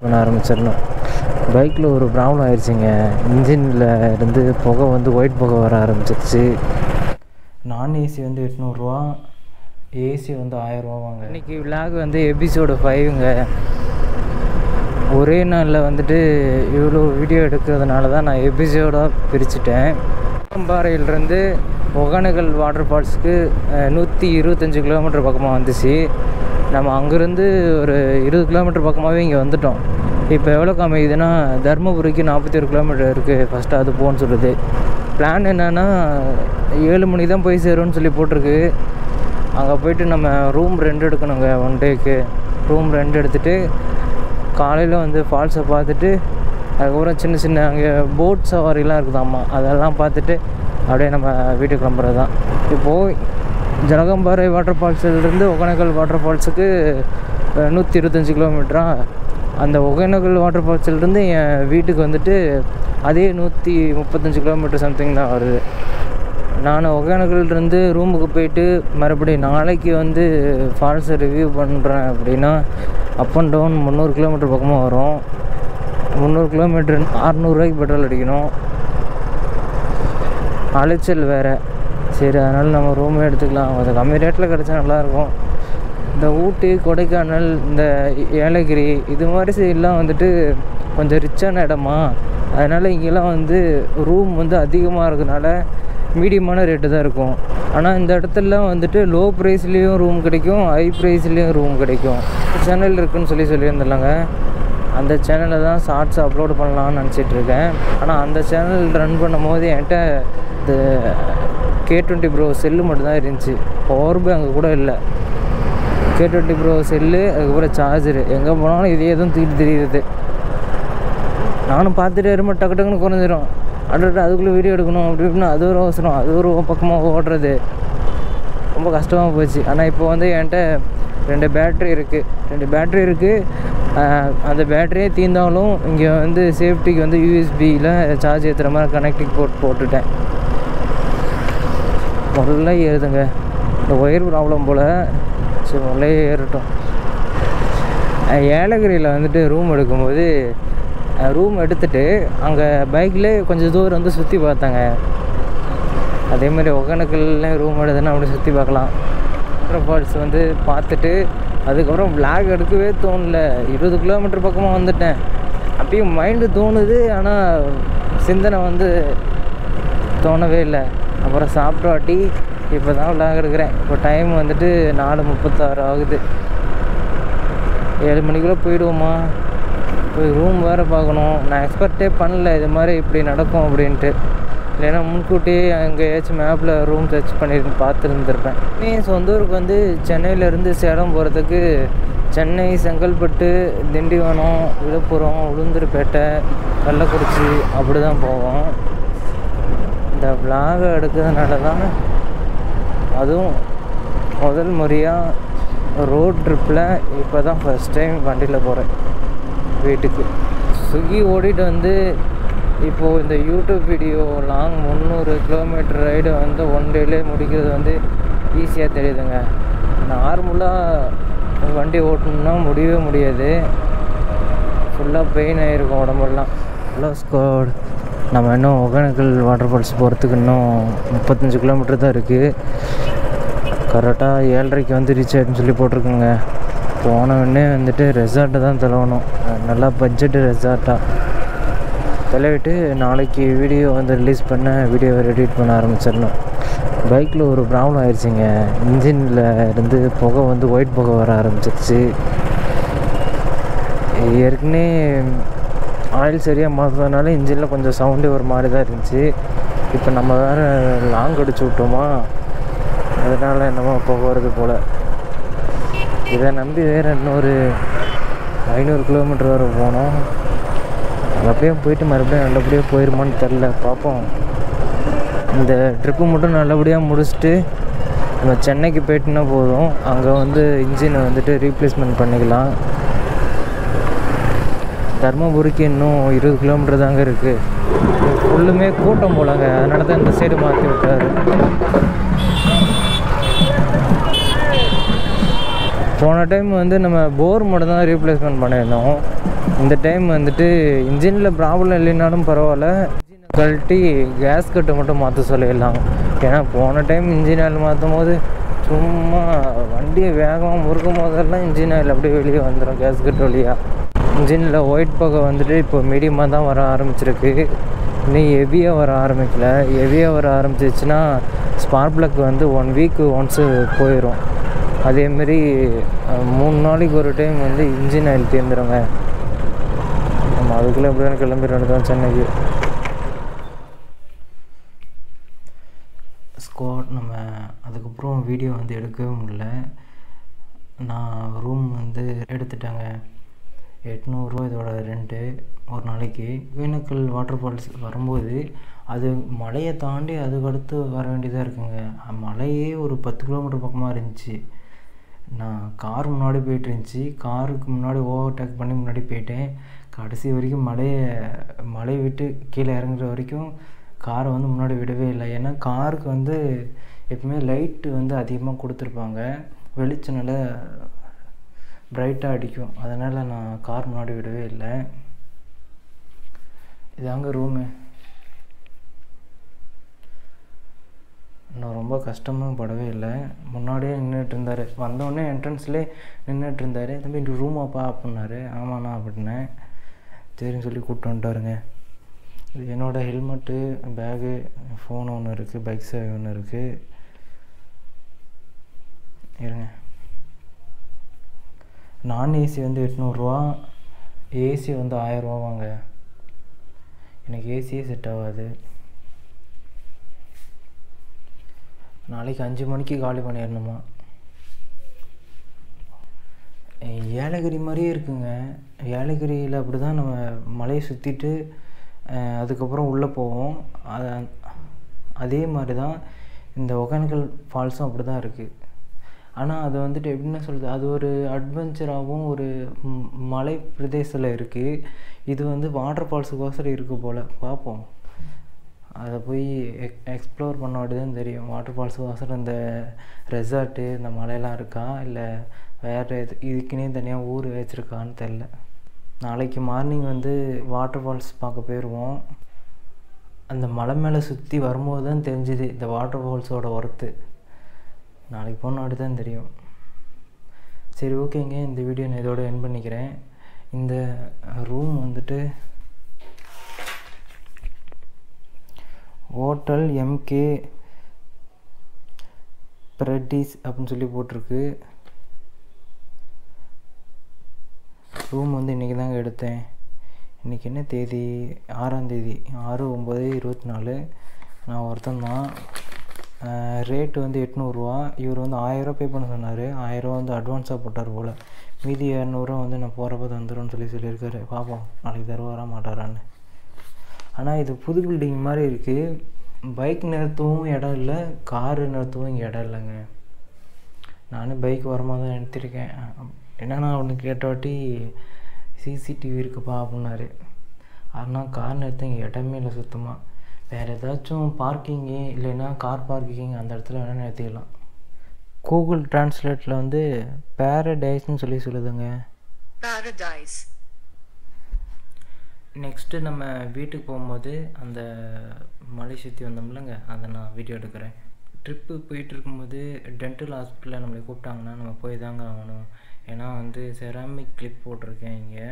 பண்ண ஆரம்பிச்சிடணும். பைக்கில் ஒரு ப்ராப்ளம் ஆயிடுச்சுங்க. இன்ஜினில் இருந்து புகை வந்து ஒயிட் புகை வர ஆரம்பிச்சிருச்சு. நான் ஏசி வந்து 800 ரூபா, ஏசி வந்து 1000 ரூபாவாங்க. இன்றைக்கி விளாக் வந்து எபிசோடு 5ங்க. ஒரே நாளில் வந்துட்டு இவ்வளோ வீடியோ எடுக்கிறதுனால தான் நான் எபிசோடாக பிரிச்சுட்டேன். பாறையிலிருந்து ஒகேனக்கல் வாட்டர் ஃபால்ஸுக்கு 125 கிலோமீட்டர் பக்கமாக வந்துச்சு. நம்ம அங்கேருந்து ஒரு 20 கிலோமீட்டர் பக்கமாகவே இங்கே வந்துட்டோம். இப்போ எவ்வளோ காமிக்குதுன்னா தருமபுரிக்கு 41 கிலோமீட்டர் இருக்குது. ஃபஸ்ட்டு அது போகணுன்னு சொல்லுது. பிளான் என்னென்னா 7 மணிக்கு தான் போய் சேரும்னு சொல்லி போட்டிருக்கு. அங்கே போய்ட்டு நம்ம ரூம் ரெண்ட் எடுக்கணுங்க. 1 டேக்கு ரூம் ரெண்ட் எடுத்துகிட்டு காலையில் வந்து ஃபால்ஸை பார்த்துட்டு அதுக்கப்புறம் சின்ன சின்ன அங்கே போட் சவாரிலாம் இருக்குதாம்மா, அதெல்லாம் பார்த்துட்டு அப்படியே நம்ம வீட்டுக்கு கிளம்புறது தான். இப்போது ஜலகம்பாறை வாட்டர் ஃபால்ஸிலிருந்து ஒகேனக்கல் வாட்டர் ஃபால்ஸுக்கு 125 கிலோமீட்டரா. அந்த ஒகேனக்கல் வாட்டர் ஃபால்ஸிலிருந்து என் வீட்டுக்கு வந்துட்டு அதே 135 கிலோமீட்டர் சம்திங் தான் வருது. நான் ஒகேனக்கல்லேருந்து ரூமுக்கு போயிட்டு மறுபடியும் நாளைக்கு வந்து ஃபால்ஸை ரிவ்யூ பண்ணுறேன் அப்படின்னா அப் அண்ட் டவுன் 300 கிலோமீட்டர் பக்கமாக வரும். 300 கிலோமீட்டர் 600 ரூபாய்க்கு பெட்ரோல் அடிக்கணும். அலைச்சல் வேறு. சரி, அதனால் நம்ம ரூமே எடுத்துக்கலாம். அது கம்மி ரேட்டில் கிடச்சா நல்லாயிருக்கும். இந்த ஊட்டி, கொடைக்கானல், இந்த ஏலகிரி இது மாதிரி சைடெலாம் வந்துட்டு கொஞ்சம் ரிச்சான இடமா, அதனால் இங்கெல்லாம் வந்து ரூம் வந்து அதிகமாக இருக்கிறதுனால மீடியமான ரேட்டு தான் இருக்கும். ஆனால் இந்த இடத்துலலாம் வந்துட்டு லோ ப்ரைஸ்லேயும் ரூம் கிடைக்கும், ஹை ப்ரைஸ்லேயும் ரூம் கிடைக்கும். சேனல் இருக்குதுன்னு சொல்லியிருந்தாங்க. அந்த சேனலில் தான் ஷார்ட்ஸ் அப்லோட் பண்ணலான்னு நினச்சிட்ருக்கேன். ஆனால் அந்த சேனல் ரன் பண்ணும் போது என்கிட்ட இந்த K20 Pro செல்லு மட்டும்தான் இருந்துச்சு. பவர் பேங்க் கூட இல்லை. K20 Pro செல்லு, அதுக்கப்புறம் சார்ஜரு. எங்கே போனாலும் இதே தான் தூக்கிட்டு தெரியுது. நானும் பார்த்துட்டே இருப்பேன், டக்கு டக்குன்னு குறைஞ்சிரும். அதுக்குள்ளே வீடியோ எடுக்கணும் அப்படி இப்படின்னு அது ஒரு அவசரம், அது ஒரு பக்கமாக ஓடுறது ரொம்ப கஷ்டமாக போச்சு. ஆனால் இப்போ வந்து என்கிட்ட 2 பேட்ரி இருக்குது. அந்த பேட்டரியே தீர்ந்தாலும் இங்கே வந்து சேஃப்டிக்கு வந்து யூஎஸ்பியில் சார்ஜ் ஏற்றுற மாதிரி கனெக்டிங் போட்டுட்டேன். முதல்ல ஏறுதுங்க. இந்த ஒயர் ப்ராப்ளம் போல். சரி, முதல்ல ஏறட்டும். ஏலகிரியில் வந்துட்டு ரூம் எடுக்கும்போது ரூம் எடுத்துகிட்டு அங்கே பைக்கில் கொஞ்சம் தூரம் வந்து சுற்றி பார்த்தாங்க. அதேமாதிரி ஒகேனக்கல்ல ரூம் எடுத்துன்னா அப்படி சுற்றி பார்க்கலாம். வாட்டர் ஃபால்ஸ் வந்து பார்த்துட்டு அதுக்கப்புறம் விளாக் எடுக்கவே தோணல. 20 கிலோமீட்டர் பக்கமாக வந்துட்டேன். அப்பயும் மைண்டு தோணுது, ஆனால் சிந்தனை வந்து தோணவே இல்லை. அப்புறம் சாப்பிட்டாட்டி இப்போ தான் விளாக் எடுக்கிறேன். இப்போ டைம் வந்துட்டு 4:36 ஆகுது. 7 மணிக்குள்ளே போயிடுவோமா? போய் ரூம் வேறு பார்க்கணும். நான் எக்ஸ்பெக்டே பண்ணல இது மாதிரி இப்படி நடக்கும் அப்படின்ட்டு. இல்லைன்னா முன்கூட்டியே எங்கேயாச்சும் மேப்பில் ரூம் சர்ச் பார்த்துருந்துருப்பேன். என் சொந்த ஊருக்கு வந்து சென்னையிலேருந்து சேலம் போகிறதுக்கு சென்னை, செங்கல்பட்டு, திண்டிவனம், விழுப்புரம், உளுந்தூர்பேட்டை, கள்ளக்குறிச்சி அப்படி தான் போவோம். இந்த விளாகை எடுக்கிறதுனால தான், அதுவும் முதல் முறையாக ரோட் ட்ரிப்பில் இப்போ தான் ஃபஸ்ட் டைம் வண்டியில் போகிறேன் வீட்டுக்கு. ஸ்விக்கி ஓடிட்டு வந்து இப்போது இந்த YouTube video long 300 kilometre ride வந்து 1 டேலே முடிக்கிறது வந்து ஈஸியாக தெரியுதுங்க. நார்மலாக வண்டி ஓட்டணுன்னா முடியவே முடியாது. ஃபுல்லாக பெயின் ஆகிருக்கும் உடம்பெல்லாம். ஹலோ ஸ்குவாட், நம்ம இன்னும் ஒகேனக்கல் வாட்டர் ஃபால்ஸ் போகிறதுக்கு இன்னும் 35 கிலோமீட்டர் தான் இருக்குது. கரெக்டாக 7:30க்கு வந்து ரீச் ஆகிடுன்னு சொல்லி போட்டிருக்குங்க. போனவுடனே வந்துட்டு ரெசார்ட்டை தான் தள்ளணும். நல்லா பட்ஜெட்டு ரெசார்ட்டாக தலைவிட்டு நாளைக்கு வீடியோ வந்து ரிலீஸ் பண்ண வீடியோவை எடிட் பண்ண ஆரம்பிச்சிடணும். பைக்கில் ஒரு ப்ராப்ளம் ஆயிடுச்சுங்க. இன்ஜினில் இருந்து புகை வந்து ஒயிட் புகை வர ஆரம்பிச்சிருச்சு. ஏற்கனவே ஆயில் சரியாக மாற்றதுனால இன்ஜினில் கொஞ்சம் சவுண்டே ஒரு மாதிரி தான் இருந்துச்சு. இப்போ நம்ம வேறு லாங் அடிச்சு விட்டோமா, அதனால் என்னமோ புகை வருது போல். இதை நம்பி வேறு இன்னொரு 500 கிலோமீட்டர் வரை போனோம். அது அப்படியே போயிட்டு மறுபடியும் நல்லபடியாக போயிடுமான்னு தெரில, பார்ப்போம். இந்த ட்ரிப்பு மட்டும் நல்லபடியாக முடிச்சுட்டு நம்ம சென்னைக்கு போயிட்டுன்னா போதும். அங்கே வந்து இன்ஜினை வந்துட்டு ரீப்ளேஸ்மெண்ட் பண்ணிக்கலாம். தருமபுரிக்கு இன்னும் 20 கிலோமீட்டர் தாங்க இருக்குது. ஃபுல்லுமே கூட்டம் போலங்க, அதனால தான் இந்த சைடு மாற்றி விட்டார். போன டைம் வந்து நம்ம போர் மட்டும் தான் ரீப்ளேஸ்மெண்ட் பண்ணியிருந்தோம். இந்த டைம் வந்துட்டு இன்ஜினில் ப்ராப்ளம் இல்லைனாலும் பரவாயில்ல, இன்ஜினை கழட்டி கேஸ் கட்டை மட்டும் மாற்ற சொல்லிடலாம். ஏன்னா போன டைம் இன்ஜின் ஆயில் மாற்றும் போது சும்மா வண்டியை வேகமாக முறுக்கும் போதெல்லாம் இன்ஜின் ஆயில் அப்படியே வெளியே வந்துடும் கேஸ் கட்டு வழியாக. இன்ஜினில் ஒயிட் புகை வந்துட்டு இப்போ மீடியமாக தான் வர ஆரம்பிச்சிருக்கு, இன்னும் ஹெவியாக வர ஆரம்பிக்கல. ஹெவியாக வர ஆரம்பிச்சிச்சுன்னா ஸ்பார்க் ப்ளக் வந்து 1 வீக் ஒன்ஸு போயிடும். அதேமாரி 3 நாளைக்கு ஒரு டைம் வந்து இன்ஜின் ஆயில் தீர்ந்துடுங்க. நம்ம அதுக்குள்ளே எப்படியான கிளம்பி நடந்தோம் சென்னைக்கு. ஸ்குவாட் நம்ம அதுக்கப்புறம் வீடியோ வந்து எடுக்கவே முடியல. நான் ரூம் வந்து எடுத்துட்டாங்க. 800 ரூபா இதோட ரெண்ட்டு ஒரு நாளைக்கு. ஒகேனக்கல் வாட்டர் ஃபால்ஸ் வரும்போது அது மலையை தாண்டி அதுக்கடுத்து வர வேண்டியதாக இருக்குங்க. மலையே ஒரு 10 கிலோமீட்டர் பக்கமாக இருந்துச்சு. நான் கார் முன்னாடி போய்ட்டு இருந்துச்சு, காருக்கு முன்னாடி ஓவர்டேக் பண்ணி முன்னாடி போயிட்டேன். கடைசி வரைக்கும் மலையை விட்டு கீழே இறங்குற வரைக்கும் காரை வந்து முன்னாடி விடவே இல்லை. ஏன்னா காருக்கு வந்து எப்பவுமே லைட்டு வந்து அதிகமாக கொடுத்துருப்பாங்க, வெளிச்சம் நல்லா பிரைட்டாக அடிக்கும். அதனால் நான் கார் முன்னாடி விடவே இல்லை. இதாங்க ரூமு. நான் ரொம்ப கஷ்டமும் படவே இல்லை. முன்னாடியே நின்றுட்டு இருந்தார், வந்தோடனே என்ட்ரன்ஸ்லேயே நின்றுட்டு இருந்தார். தம்பி இந்த ரூமாப்பா அப்படின்னாரு. ஆமாண்ணா அப்படின்னேன். சரின்னு சொல்லி கூப்பிட்டு வந்துட்டாருங்க. இது என்னோடய ஹெல்மெட்டு, பேகு, ஃபோன் ஒன்று இருக்குது, பைக் சேவை ஒன்று இருக்குது. இருங்க. நான் ஏசி வந்து 800 ரூபா, ஏசி வந்து 1000 ரூபாவாங்க. எனக்கு ஏசியே செட் ஆகாது. நாளைக்கு 5 மணிக்கு காலி பண்ணிடணுமா. ஏலகிரி மாதிரியே இருக்குங்க. ஏலகிரியில் அப்படி தான் நம்ம மலையை சுற்றிட்டு அதுக்கப்புறம் உள்ளே போவோம். அதே மாதிரி தான் இந்த ஒகேனக்கல் ஃபால்ஸும் அப்படி தான் இருக்குது. ஆனால் அது வந்துட்டு எப்படின்னா சொல்கிறது, அது ஒரு அட்வென்ச்சராகவும் ஒரு மலை பிரதேசத்தில் இருக்குது. இது வந்து வாட்டர் ஃபால்ஸுக்கோசரம் இருக்குது போல். பார்ப்போம், அதை போய் எக்ஸ்ப்ளோர் பண்ண தான் தெரியும். வாட்டர் ஃபால்ஸுக்கோசரம் இந்த ரெசார்ட்டு இந்த மலையெல்லாம் இருக்கா, இல்லை வேறு இதுக்குன்னே தனியாக ஊர் வச்சுருக்கான்னு தெரில. நாளைக்கு மார்னிங் வந்து வாட்டர் ஃபால்ஸ் பார்க்க போயிடுவோம். அந்த மலை மேலே சுற்றி வரும்போது தான் தெரிஞ்சுது இந்த வாட்டர் ஃபால்ஸோட ஒர்த்து. நாளைக்கு போனாடி தான் தெரியும். சரி, ஓகேங்க, இந்த வீடியோ நான் இதோட எண்ட் பண்ணிக்கிறேன். இந்த ரூம் வந்துட்டு ஹோட்டல் எம்கே பிரடிஸ் அப்படின்னு சொல்லி போட்டிருக்கு. ரூம் வந்து இன்றைக்கி தாங்க எடுத்தேன். இன்றைக்கி என்ன தேதி? 6ஆம் தேதி, 6/9/24. நான் ஒருத்தன் தான். ரேட்டு வந்து 800 ரூபா. இவர் வந்து 1000 ரூபா பே பண்ண சொன்னார். 1000 ரூபா வந்து அட்வான்ஸாக போட்டார் போல். மீதி 200 ரூபா வந்து நான் போகிறப்ப தந்துடும்னு சொல்லியிருக்காரு. பார்ப்போம் நாளைக்கு தருவாரா மாட்டாரான்னு. ஆனால் இது புது பில்டிங் மாதிரி இருக்குது. பைக் நிறுத்தவும் இடம் இல்லை, காரு நிறுத்தவும் இங்கே இடம் இல்லைங்க. நானும் பைக் வரமாக தான் நிறுத்திருக்கேன். என்னன்னா அவனுக்கு கேட்ட வாட்டி சிசிடிவி இருக்குப்பா அப்படின்னாரு. ஆனால் கார் நிறுத்த இங்கே இடமே இல்லை சுத்தமாக. வேறு ஏதாச்சும் பார்க்கிங்கு இல்லைன்னா கார் பார்க்கிங் அந்த இடத்துல வேணால் நிறுத்திக்கலாம். கூகுள் டிரான்ஸ்லேட்டில் வந்து பேரடைஸ்ன்னு சொல்லி சொல்லுதுங்க. Paradise. நெக்ஸ்ட்டு நம்ம வீட்டுக்கு போகும்போது அந்த மலை சுற்றி வந்தோம்லங்க, அதை நான் வீடியோ எடுக்கிறேன். ட்ரிப்பு போயிட்டு இருக்கும்போது டென்டல் ஹாஸ்பிட்டலில் நம்மளை கூப்பிட்டாங்கன்னா நம்ம போய் தாங்க ஆகணும். ஏன்னா வந்து செராமிக் கிளிப் போட்டிருக்கேன் இங்கே.